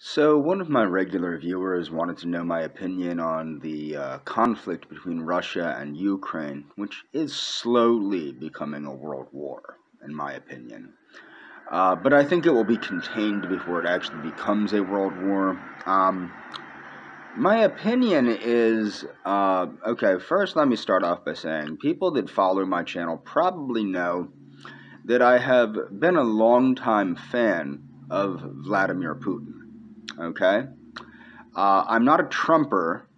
So, one of my regular viewers wanted to know my opinion on the conflict between Russia and Ukraine, which is slowly becoming a world war, in my opinion. But I think it will be contained before it actually becomes a world war. My opinion is okay, first, let me start off by saying people that follow my channel probably know that I have been a longtime fan of Vladimir Putin. Okay? I'm not a Trumper,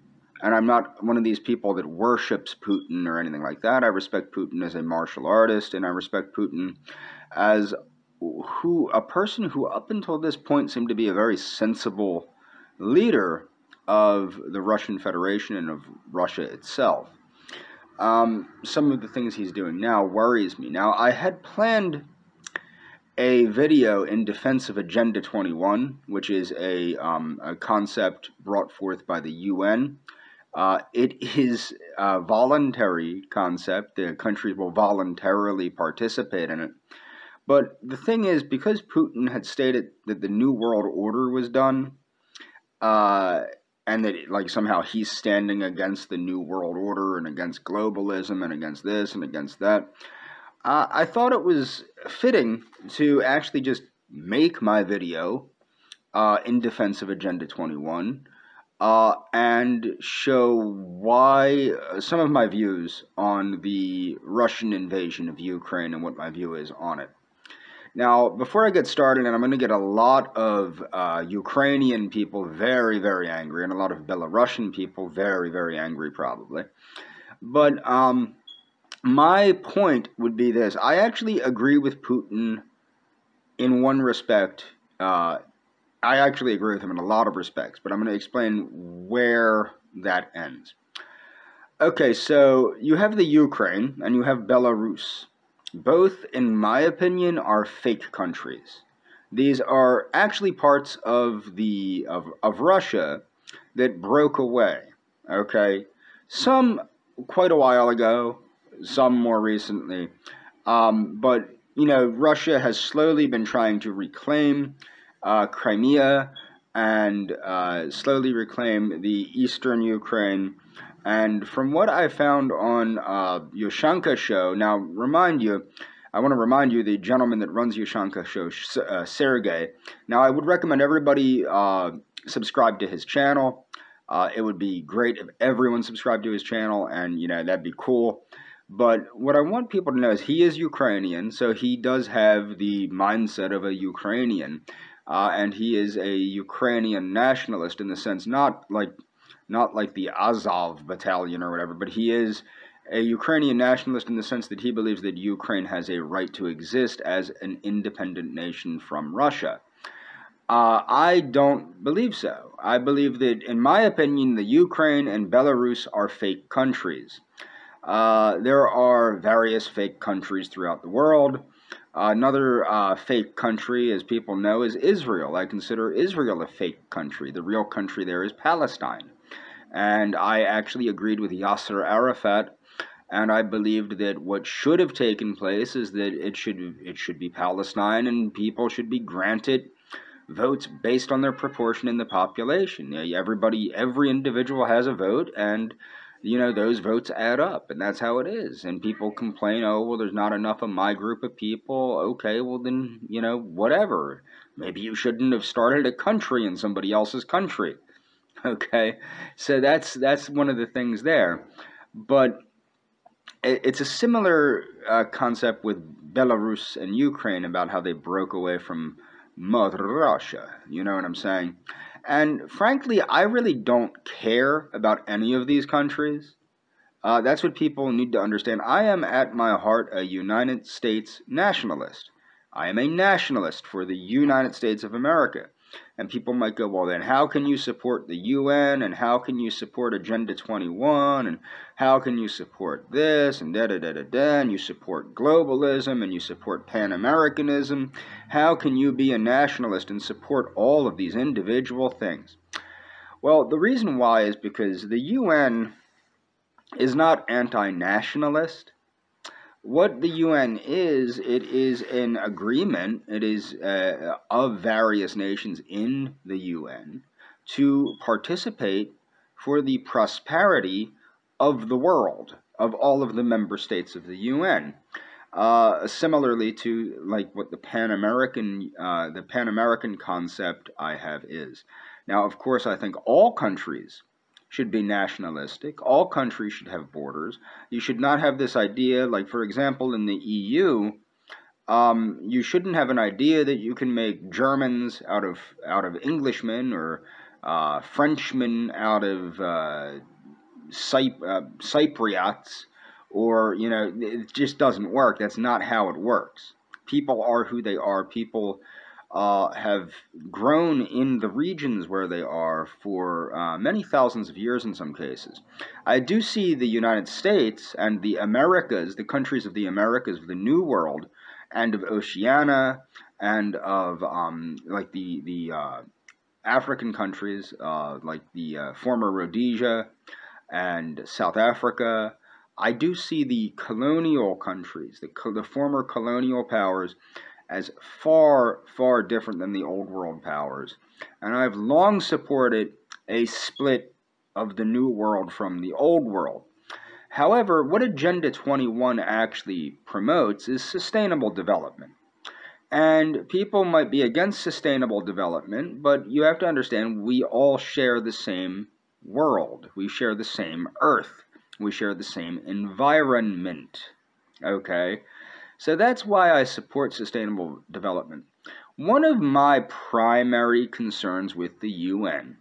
and I'm not one of these people that worships Putin or anything like that. I respect Putin as a martial artist, and I respect Putin as a person who up until this point seemed to be a very sensible leader of the Russian Federation and of Russia itself. Some of the things he's doing now worries me. Now, I had planned a video in defense of Agenda 21, which is a concept brought forth by the UN. It is a voluntary concept. The countries will voluntarily participate in it. But the thing is, because Putin had stated that the New World Order was done, and that somehow he's standing against the New World Order and against globalism and against this and against that, I thought it was fitting to actually just make my video in defense of Agenda 21 and show why some of my views on the Russian invasion of Ukraine and what my view is on it. Now, before I get started, and I'm going to get a lot of Ukrainian people very, very angry, and a lot of Belarusian people very, very angry probably, but my point would be this. I actually agree with Putin in one respect. I actually agree with him in a lot of respects, but I'm going to explain where that ends. Okay, so you have the Ukraine and you have Belarus. Both, in my opinion, are fake countries. These are actually parts of Russia that broke away. Okay, some quite a while ago, some more recently, but Russia has slowly been trying to reclaim Crimea and slowly reclaim the eastern Ukraine. And from what I found on Yushanka's show, now I want to remind you, the gentleman that runs Yushanka's show, Sergey. Now, I would recommend everybody subscribe to his channel. It would be great if everyone subscribed to his channel, and that'd be cool. But what I want people to know is he is Ukrainian, so he does have the mindset of a Ukrainian, and he is a Ukrainian nationalist in the sense, not like the Azov battalion or whatever, but he is a Ukrainian nationalist in the sense that he believes that Ukraine has a right to exist as an independent nation from Russia. I don't believe so. I believe that, in my opinion, the Ukraine and Belarus are fake countries. There are various fake countries throughout the world. Another fake country, as people know, is Israel. I consider Israel a fake country. The real country there is Palestine. And I actually agreed with Yasser Arafat, and I believed that what should have taken place is that it should be Palestine, and people should be granted votes based on their proportion in the population. Every individual has a vote, and those votes add up, and that's how it is. And people complain, oh, well, there's not enough of my group of people. Okay, well then, whatever. Maybe you shouldn't have started a country in somebody else's country. Okay, so that's one of the things there. But it's a similar concept with Belarus and Ukraine about how they broke away from Mother Russia. You know what I'm saying? And frankly, I really don't care about any of these countries. That's what people need to understand. I am at my heart a United States nationalist. I am a nationalist for the United States of America. And people might go, well, then how can you support the UN, and how can you support Agenda 21, and how can you support this, and da-da-da-da-da, and you support globalism, and you support Pan-Americanism? How can you be a nationalist and support all of these individual things? Well, the reason why is because the UN is not anti-nationalist. what the UN is, it is an agreement, it is of various nations in the UN to participate for the prosperity of the world, of all of the member states of the UN. Similarly to like what the Pan American concept I have is. Now, of course, I think all countries should be nationalistic. All countries should have borders. You should not have this idea, like for example, in the EU, you shouldn't have an idea that you can make Germans out of Englishmen or Frenchmen out of Cypriots, or, you know, it just doesn't work. That's not how it works. People are who they are. People have grown in the regions where they are for many thousands of years in some cases. I do see the United States and the Americas, the countries of the Americas, of the New World, and of Oceania, and of like the African countries, like the former Rhodesia and South Africa. I do see the colonial countries, the former colonial powers, as far, far different than the old world powers. And I've long supported a split of the new world from the old world. However, what Agenda 21 actually promotes is sustainable development. And people might be against sustainable development, but you have to understand we all share the same world. We share the same earth. We share the same environment. Okay? So that's why I support sustainable development. One of my primary concerns with the UN,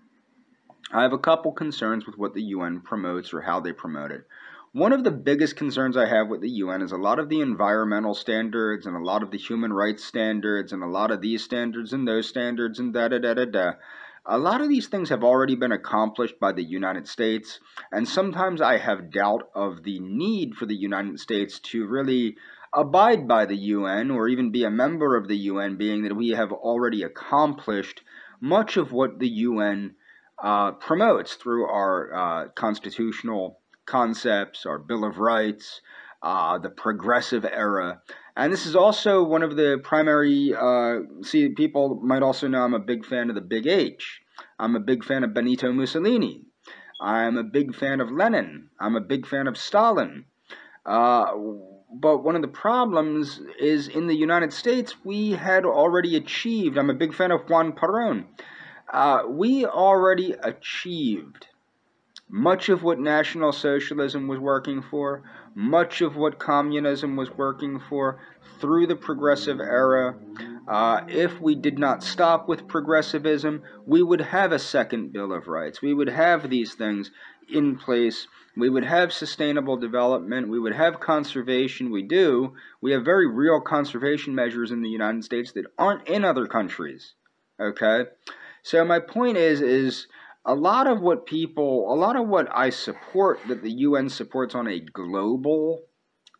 I have a couple concerns with what the UN promotes or how they promote it. One of the biggest concerns I have with the UN is a lot of the environmental standards and a lot of the human rights standards and a lot of these standards and those standards and da-da-da-da-da. A lot of these things have already been accomplished by the United States, and sometimes I have doubt of the need for the United States to really abide by the UN or even be a member of the UN, being that we have already accomplished much of what the UN promotes through our constitutional concepts, our Bill of Rights, the progressive era. And this is also one of the primary, see, people might also know I'm a big fan of the Big H. I'm a big fan of Benito Mussolini. I'm a big fan of Lenin. I'm a big fan of Stalin. But one of the problems is in the United States, we had already achieved, I'm a big fan of Juan Perón. We already achieved much of what National Socialism was working for, much of what communism was working for through the progressive era. If we did not stop with progressivism, we would have a second Bill of Rights. We would have these things in place. We would have sustainable development. We would have conservation. We do. We have very real conservation measures in the United States that aren't in other countries. Okay? So my point is a lot of what I support that the UN supports on a global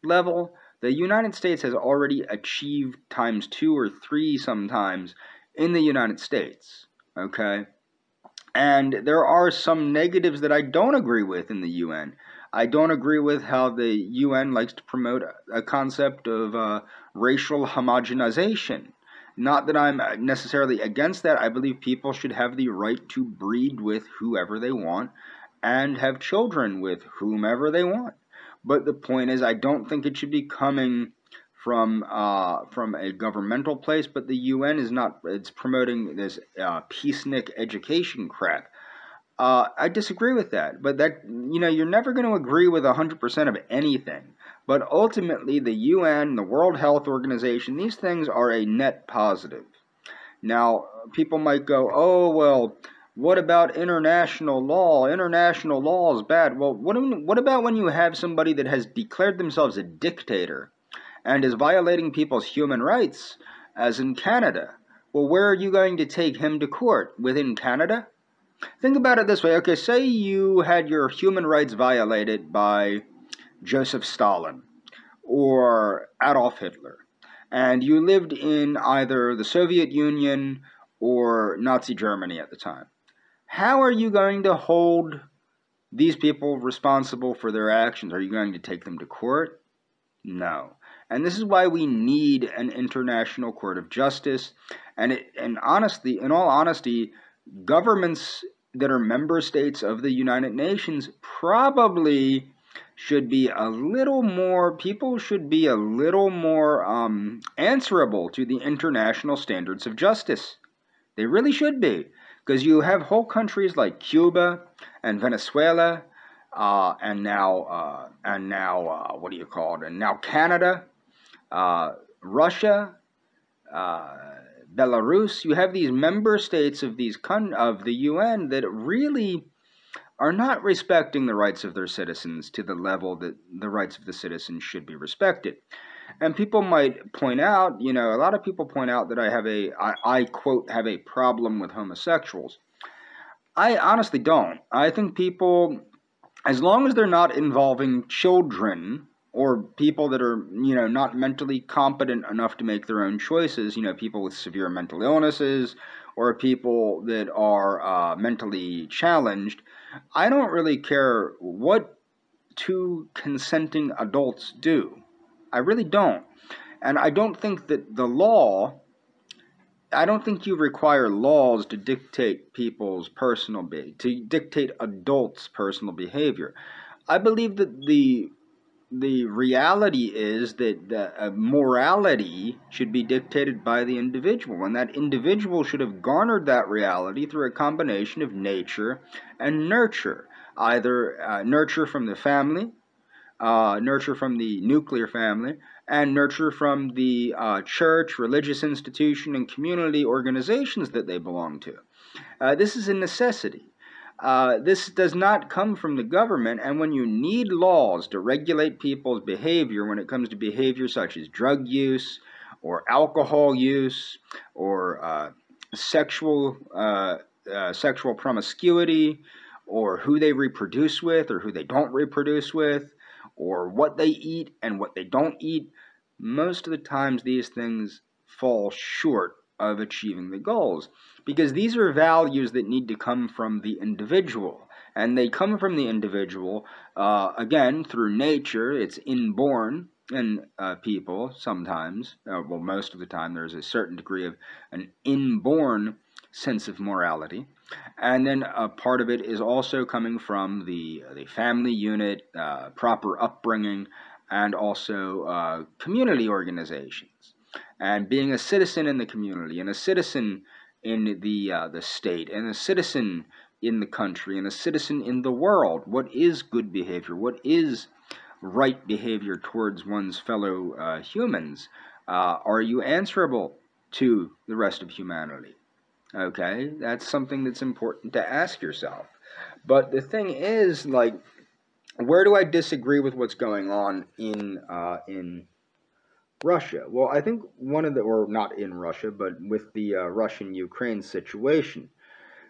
level, the United States has already achieved times 2 or 3 sometimes in the United States. Okay? And there are some negatives that I don't agree with in the UN. I don't agree with how the UN likes to promote a concept of racial homogenization. Not that I'm necessarily against that. I believe people should have the right to breed with whoever they want and have children with whomever they want. But the point is, I don't think it should be coming from a governmental place, but the UN is not, it's promoting this peacenik education crap. I disagree with that, but that, you know, you're never going to agree with 100% of anything. But ultimately, the UN, the World Health Organization, these things are a net positive. Now, people might go, oh, well, what about international law? International law is bad. Well, what about when you have somebody that has declared themselves a dictator and is violating people's human rights, as in Canada? Well, where are you going to take him to court? Within Canada? Think about it this way. Okay, say you had your human rights violated by Joseph Stalin or Adolf Hitler, and you lived in either the Soviet Union or Nazi Germany at the time. How are you going to hold these people responsible for their actions? Are you going to take them to court? No. And this is why we need an international court of justice. And honestly, in all honesty, governments that are member states of the United Nations probably should be a little more, people should be a little more answerable to the international standards of justice. They really should be. Because you have whole countries like Cuba and Venezuela, and now what do you call it? And now Canada, Russia, Belarus. You have these member states of of the UN that really are not respecting the rights of their citizens to the level that the rights of the citizens should be respected. And people might point out, a lot of people point out that I quote, have a problem with homosexuals. I honestly don't. I think people, as long as they're not involving children or people that are, not mentally competent enough to make their own choices, people with severe mental illnesses or people that are mentally challenged, I don't really care what two consenting adults do. I really don't. And I don't think that I don't think you require laws to dictate to dictate adults' personal behavior. I believe that the reality is that morality should be dictated by the individual, and that individual should have garnered that reality through a combination of nature and nurture, either nurture from the family, nurture from the nuclear family, and nurture from the church, religious institution, and community organizations that they belong to. This is a necessity. This does not come from the government, and when you need laws to regulate people's behavior when it comes to behavior such as drug use or alcohol use or sexual promiscuity or who they reproduce with or who they don't reproduce with or what they eat and what they don't eat, most of the times these things fall short of achieving the goals, because these are values that need to come from the individual, and they come from the individual again through nature. It's inborn in people sometimes, well, most of the time there's a certain degree of an inborn sense of morality, and then a part of it is also coming from the family unit, proper upbringing, and also community organizations. And being a citizen in the community, and a citizen in the state, and a citizen in the country, and a citizen in the world. What is good behavior? What is right behavior towards one's fellow humans? Are you answerable to the rest of humanity? Okay, that's something that's important to ask yourself. But the thing is, like, where do I disagree with what's going on in Russia? Well, I think or not in Russia, but with the Russian-Ukraine situation.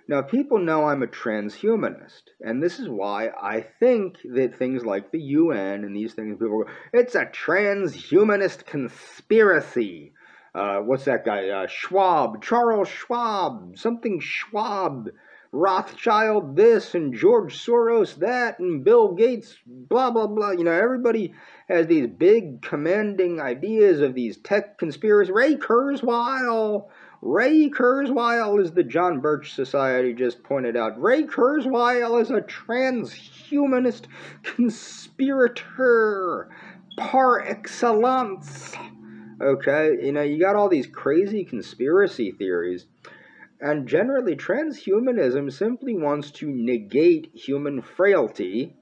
Now, people know I'm a transhumanist, and this is why I think that things like the UN and these things, people go, it's a transhumanist conspiracy. What's that guy? Schwab, Charles Schwab, something Schwab, Rothschild this, and George Soros that, and Bill Gates, blah, blah, blah. Everybody has these big commanding ideas of these tech conspiracies. Ray Kurzweil, as the John Birch Society just pointed out, Ray Kurzweil is a transhumanist conspirator par excellence. Okay, you got all these crazy conspiracy theories, and generally transhumanism simply wants to negate human frailty,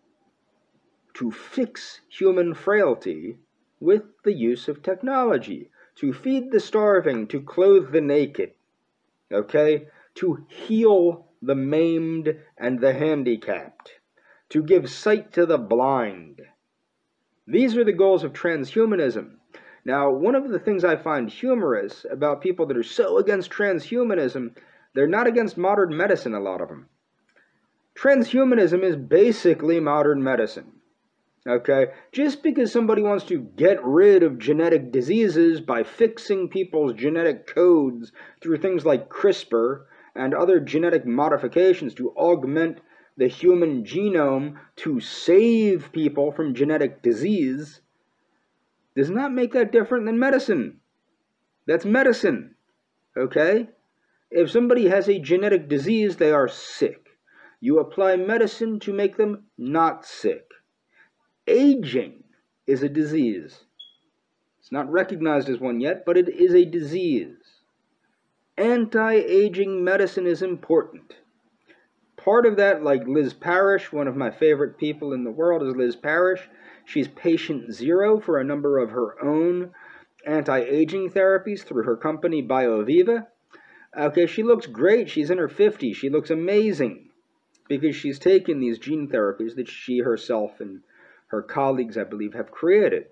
to fix human frailty with the use of technology, to feed the starving, to clothe the naked, okay, to heal the maimed and the handicapped, to give sight to the blind. These are the goals of transhumanism. Now, one of the things I find humorous about people that are so against transhumanism, they're not against modern medicine, a lot of them. Transhumanism is basically modern medicine. Okay? Just because somebody wants to get rid of genetic diseases by fixing people's genetic codes through things like CRISPR and other genetic modifications to augment the human genome to save people from genetic disease, does not make that different than medicine. That's medicine, okay? If somebody has a genetic disease, they are sick. You apply medicine to make them not sick. Aging is a disease. It's not recognized as one yet, but it is a disease. Anti-aging medicine is important. Part of that, like Liz Parrish, one of my favorite people in the world is Liz Parrish. She's patient zero for a number of her own anti-aging therapies through her company BioViva. Okay, she looks great. She's in her 50s. She looks amazing because she's taken these gene therapies that she herself and her colleagues, I believe, have created.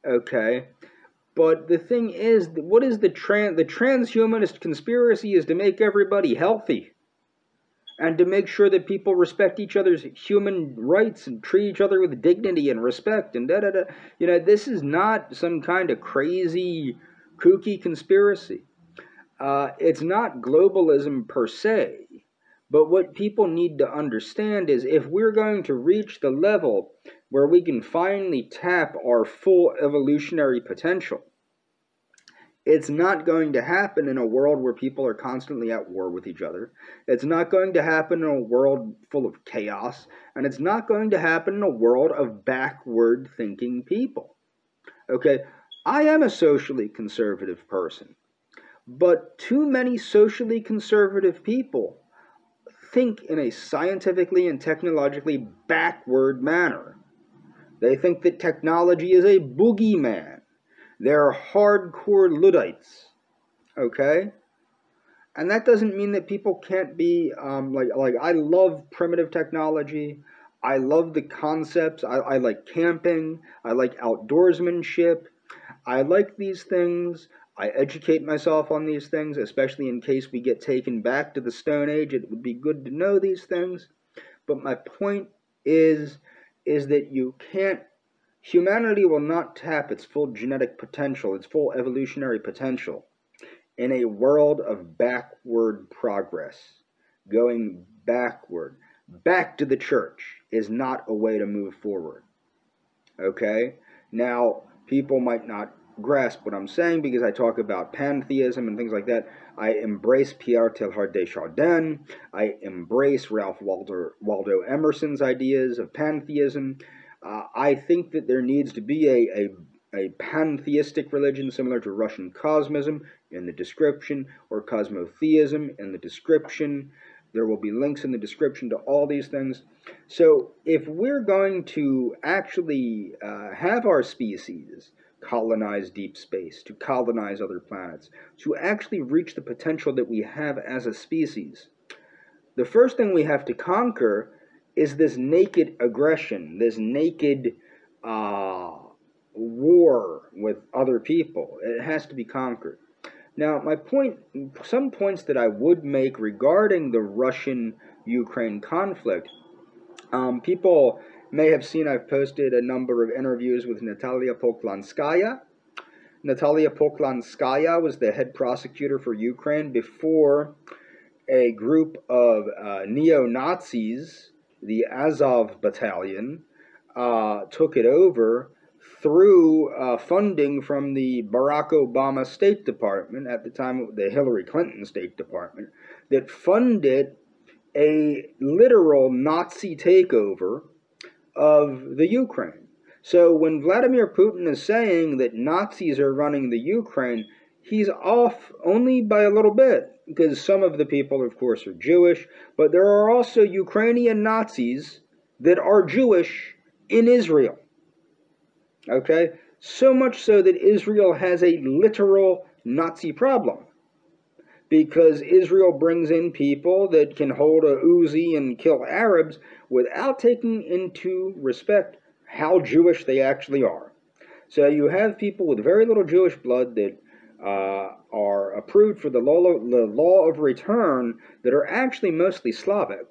Okay, but the thing is, what is the transhumanist conspiracy is to make everybody healthy and to make sure that people respect each other's human rights and treat each other with dignity and respect and da-da-da. You know, this is not some kind of crazy, kooky conspiracy. It's not globalism per se, but what people need to understand is if we're going to reach the level where we can finally tap our full evolutionary potential, it's not going to happen in a world where people are constantly at war with each other. It's not going to happen in a world full of chaos, and it's not going to happen in a world of backward-thinking people. Okay, I am a socially conservative person. But too many socially conservative people think in a scientifically and technologically backward manner. They think that technology is a boogeyman. They're hardcore Luddites, okay? And that doesn't mean that people can't be, like I love primitive technology. I love the concepts. I like camping. I like outdoorsmanship. I like these things. I educate myself on these things, especially in case we get taken back to the Stone Age. It would be good to know these things. But my point is that you can't, humanity will not tap its full genetic potential, its full evolutionary potential, in a world of backward progress. Going backward, back to the church, is not a way to move forward. Okay? Now, people might not grasp what I'm saying because I talk about pantheism and things like that. I embrace Pierre Teilhard de Chardin. I embrace Ralph Waldo Emerson's ideas of pantheism. I think that there needs to be a pantheistic religion similar to Russian cosmism in the description, or cosmotheism in the description. There will be links in the description to all these things. So if we're going to actually have our species colonize deep space, to colonize other planets, to actually reach the potential that we have as a species, the first thing we have to conquer is this naked aggression, this naked war with other people. It has to be conquered. Now, my point, some points that I would make regarding the Russian-Ukraine conflict, people may have seen I've posted a number of interviews with Natalia Poklonskaya. Natalia Poklonskaya was the head prosecutor for Ukraine before a group of neo-Nazis, the Azov Battalion, took it over through funding from the Barack Obama State Department, at the time the Hillary Clinton State Department, that funded a literal Nazi takeover of the Ukraine. So when Vladimir Putin is saying that Nazis are running the Ukraine, he's off only by a little bit, because some of the people, of course, are Jewish, but there are also Ukrainian Nazis that are Jewish in Israel. Okay? So much so that Israel has a literal Nazi problem, because Israel brings in people that can hold a Uzi and kill Arabs without taking into respect how Jewish they actually are. So you have people with very little Jewish blood that are approved for the law of return that are actually mostly Slavic,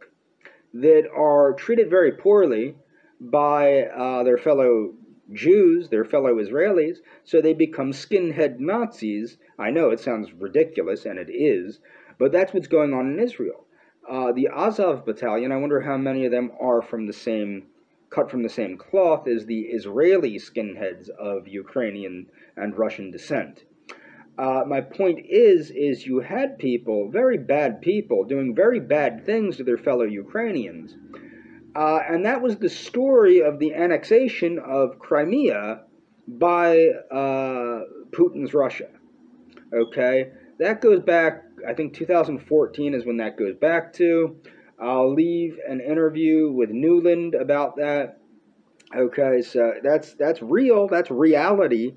that are treated very poorly by their fellow Jews, their fellow Israelis, so they become skinhead Nazis. I know it sounds ridiculous, and it is, but that's what's going on in Israel. The Azov Battalion, I wonder how many of them are from the same cut from the same cloth as the Israeli skinheads of Ukrainian and Russian descent. My point is you had people, very bad people, doing very bad things to their fellow Ukrainians. And that was the story of the annexation of Crimea by Putin's Russia. Okay? That goes back, I think 2014 is when that goes back to. I'll leave an interview with Newland about that. Okay, so that's real, that's reality.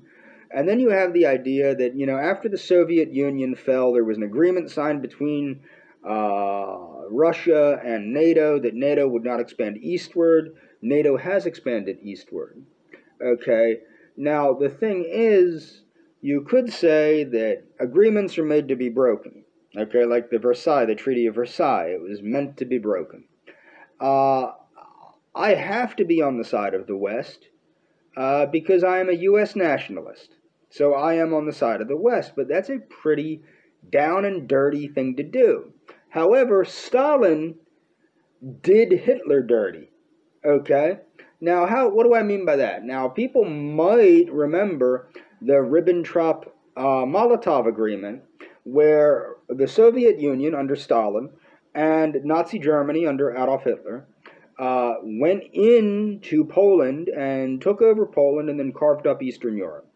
And then you have the idea that, after the Soviet Union fell, there was an agreement signed between Russia and NATO that NATO would not expand eastward. NATO has expanded eastward. Okay, now the thing is, you could say that agreements are made to be broken. Okay, like the Treaty of Versailles, it was meant to be broken. I have to be on the side of the West because I am a U.S. nationalist. So I am on the side of the West, but that's a pretty down and dirty thing to do. However, Stalin did Hitler dirty. Okay? Now, what do I mean by that? Now, people might remember the Ribbentrop-Molotov agreement, where the Soviet Union under Stalin and Nazi Germany under Adolf Hitler went into Poland and took over Poland and then carved up Eastern Europe.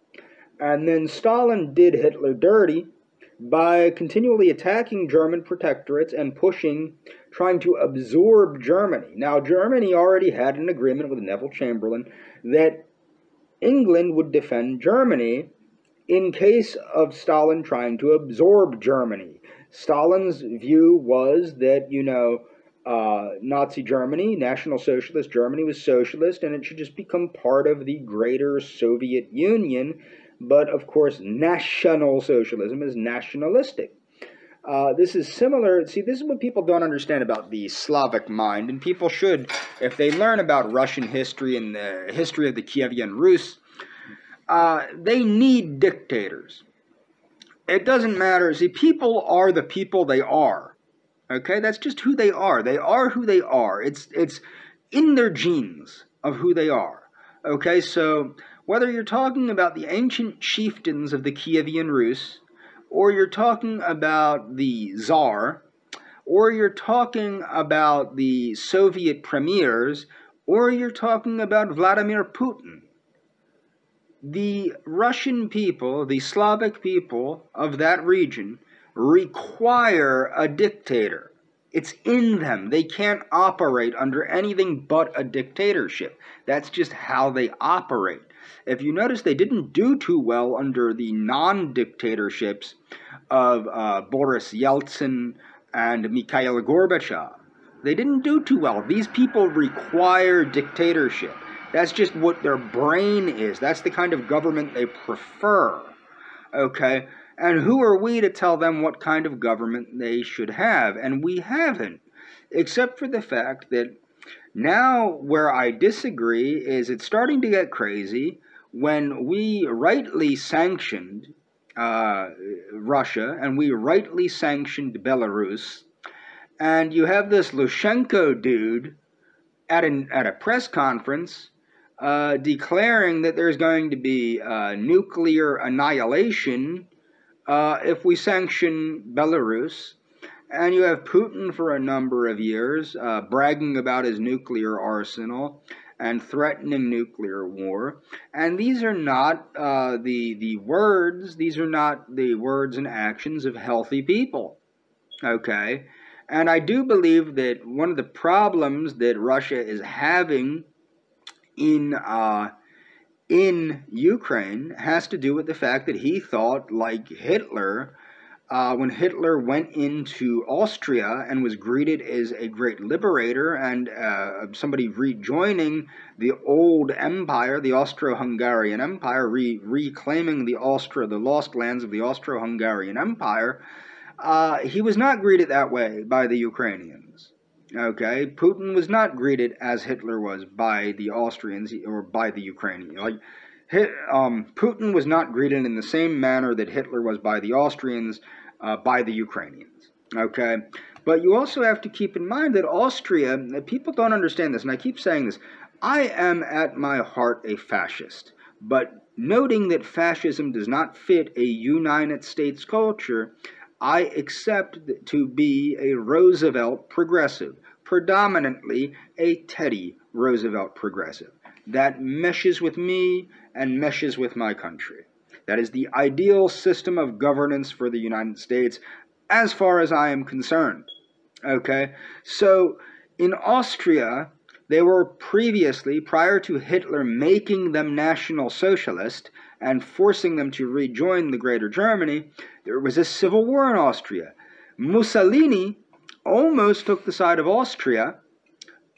And then Stalin did Hitler dirty by continually attacking German protectorates and trying to absorb Germany. Now, Germany already had an agreement with Neville Chamberlain that England would defend Germany in case of Stalin trying to absorb Germany. Stalin's view was that, Nazi Germany, National Socialist Germany, was socialist, and it should just become part of the greater Soviet Union. But, of course, National Socialism is nationalistic. This is similar. See, this is what people don't understand about the Slavic mind, and people should, if they learn about Russian history and the history of the Kievan Rus, they need dictators. It doesn't matter. See, people are the people they are. Okay, that's just who they are. They are who they are. It's in their genes of who they are. Okay, so whether you're talking about the ancient chieftains of the Kievan Rus, or you're talking about the Tsar, or you're talking about the Soviet premiers, or you're talking about Vladimir Putin, the Russian people, the Slavic people of that region, require a dictator. It's in them. They can't operate under anything but a dictatorship. That's just how they operate. If you notice, they didn't do too well under the non-dictatorships of Boris Yeltsin and Mikhail Gorbachev. They didn't do too well. These people require dictatorship. That's just what their brain is. That's the kind of government they prefer. Okay? And who are we to tell them what kind of government they should have? And we haven't. Except for the fact that now where I disagree is it's starting to get crazy when we rightly sanctioned Russia and we rightly sanctioned Belarus. And you have this Lushenko dude at a press conference declaring that there's going to be nuclear annihilation if we sanction Belarus. And you have Putin for a number of years bragging about his nuclear arsenal and threatening nuclear war. And these are not the words, these are not the words and actions of healthy people. Okay? And I do believe that one of the problems that Russia is having in Ukraine has to do with the fact that he thought, like Hitler, when Hitler went into Austria and was greeted as a great liberator and somebody rejoining the old empire, the Austro-Hungarian Empire, reclaiming the lost lands of the Austro-Hungarian Empire, he was not greeted that way by the Ukrainians. Okay, Putin was not greeted as Hitler was by the Austrians or by the Ukrainians. Like, Putin was not greeted in the same manner that Hitler was by the Austrians, by the Ukrainians. Okay, but you also have to keep in mind that Austria, people don't understand this, and I keep saying this, I am at my heart a fascist, but noting that fascism does not fit a United States culture, I accept to be a Roosevelt progressive, predominantly a Teddy Roosevelt progressive. That meshes with me and meshes with my country. That is the ideal system of governance for the United States as far as I am concerned. Okay? So, in Austria, they were previously, prior to Hitler making them National Socialist and forcing them to rejoin the Greater Germany, there was a civil war in Austria. Mussolini almost took the side of Austria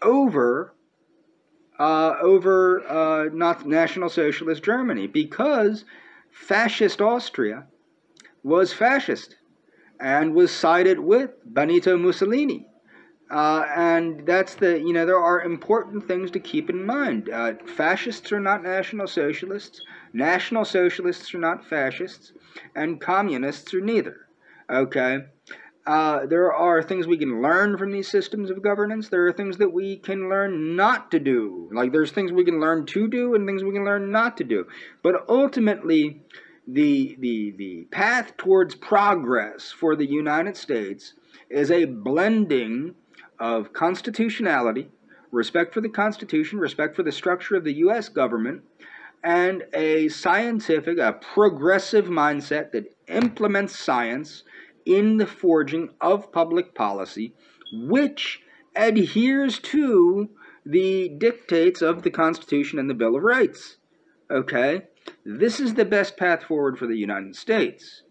over not National Socialist Germany, because fascist Austria was fascist and was sided with Benito Mussolini. And that's there are important things to keep in mind. Fascists are not National Socialists are not fascists, and communists are neither. Okay? There are things we can learn from these systems of governance. There are things that we can learn not to do. Like, there's things we can learn to do and things we can learn not to do. But ultimately, the path towards progress for the United States is a blending of constitutionality, respect for the Constitution, respect for the structure of the U.S. government, and a scientific, a progressive mindset that implements science in the forging of public policy, which adheres to the dictates of the Constitution and the Bill of Rights. Okay? This is the best path forward for the United States.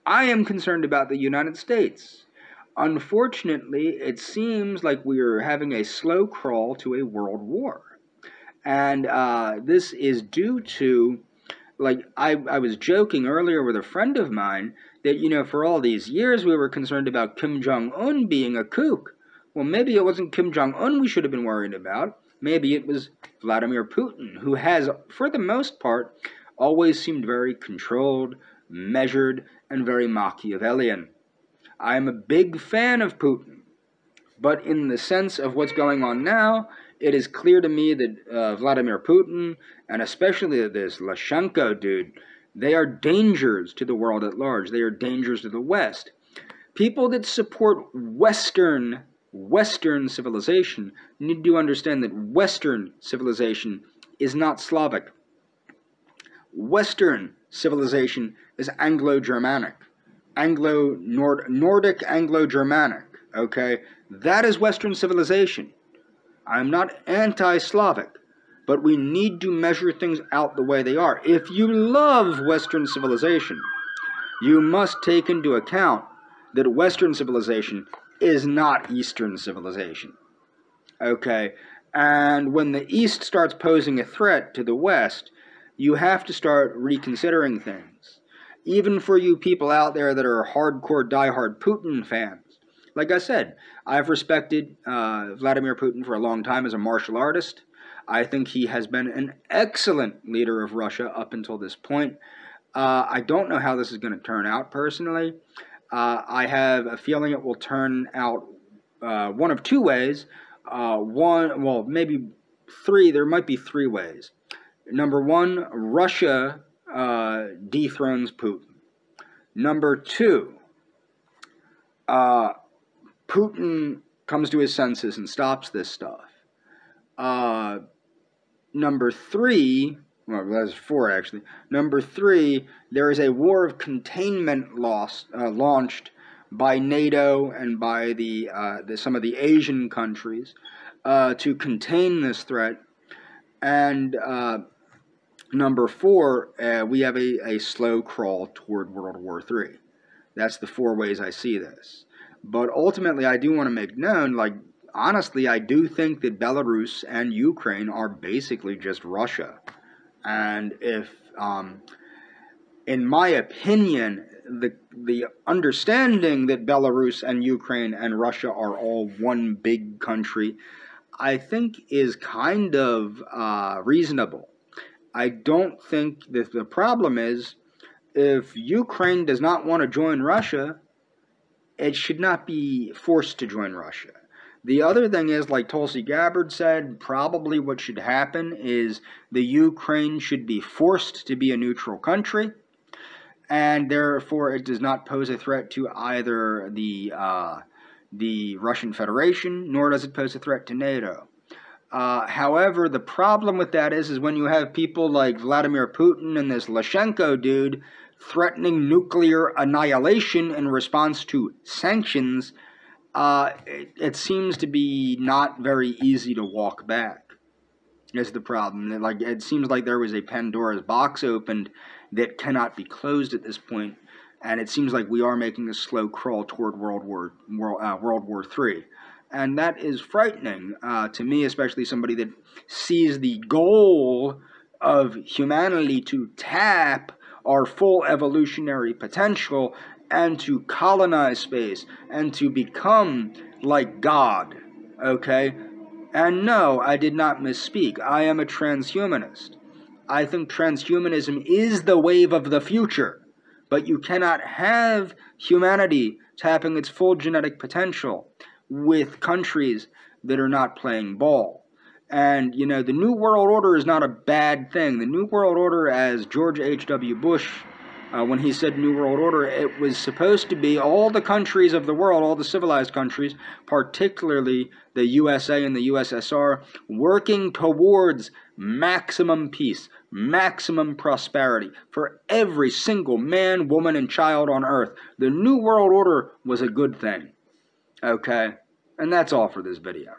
I am concerned about the United States. Unfortunately, it seems like we are having a slow crawl to a world war. And this is due to, like, I was joking earlier with a friend of mine that, for all these years we were concerned about Kim Jong-un being a kook. Well, maybe it wasn't Kim Jong-un we should have been worried about. Maybe it was Vladimir Putin, who has, for the most part, always seemed very controlled, measured, and very Machiavellian. I am a big fan of Putin, but in the sense of what's going on now, it is clear to me that Vladimir Putin, and especially this Lukashenko dude, they are dangers to the world at large. They are dangers to the West. People that support Western civilization need to understand that Western civilization is not Slavic. Western civilization is Anglo-Germanic. Nordic Anglo-Germanic, okay? That is Western civilization. I'm not anti-Slavic, but we need to measure things out the way they are. If you love Western civilization, you must take into account that Western civilization is not Eastern civilization, okay? And when the East starts posing a threat to the West, you have to start reconsidering things. Even for you people out there that are hardcore, diehard Putin fans. Like I said, I've respected Vladimir Putin for a long time as a martial artist. I think he has been an excellent leader of Russia up until this point. I don't know how this is going to turn out personally. I have a feeling it will turn out one of two ways. Maybe three. There might be three ways. Number one, Russia dethrones Putin. Number two, Putin comes to his senses and stops this stuff. Number three, well, that's four actually. Number three, there is a war of containment launched by NATO and by some of the Asian countries to contain this threat. And number four, we have a slow crawl toward World War III. That's the four ways I see this. But ultimately, I do want to make known, like, honestly, I do think that Belarus and Ukraine are basically just Russia. And if, in my opinion, the understanding that Belarus and Ukraine and Russia are all one big country, I think is kind of reasonable. I don't think that the problem is, if Ukraine does not want to join Russia, it should not be forced to join Russia. The other thing is, like Tulsi Gabbard said, probably what should happen is the Ukraine should be forced to be a neutral country, and therefore it does not pose a threat to either the Russian Federation, nor does it pose a threat to NATO. However, the problem with that is when you have people like Vladimir Putin and this Lushenko dude threatening nuclear annihilation in response to sanctions, it seems to be not very easy to walk back. Is the problem. Like, it seems like there was a Pandora's box opened that cannot be closed at this point, and it seems like we are making a slow crawl toward World War III. And that is frightening to me, especially somebody that sees the goal of humanity to tap our full evolutionary potential and to colonize space and to become like God, okay? And no, I did not misspeak. I am a transhumanist. I think transhumanism is the wave of the future, but you cannot have humanity tapping its full genetic potential with countries that are not playing ball. And, you know, the New World Order is not a bad thing. The New World Order, as George H.W. Bush, when he said New World Order, it was supposed to be all the countries of the world, all the civilized countries, particularly the USA and the USSR, working towards maximum peace, maximum prosperity for every single man, woman, and child on Earth. The New World Order was a good thing. Okay? And that's all for this video.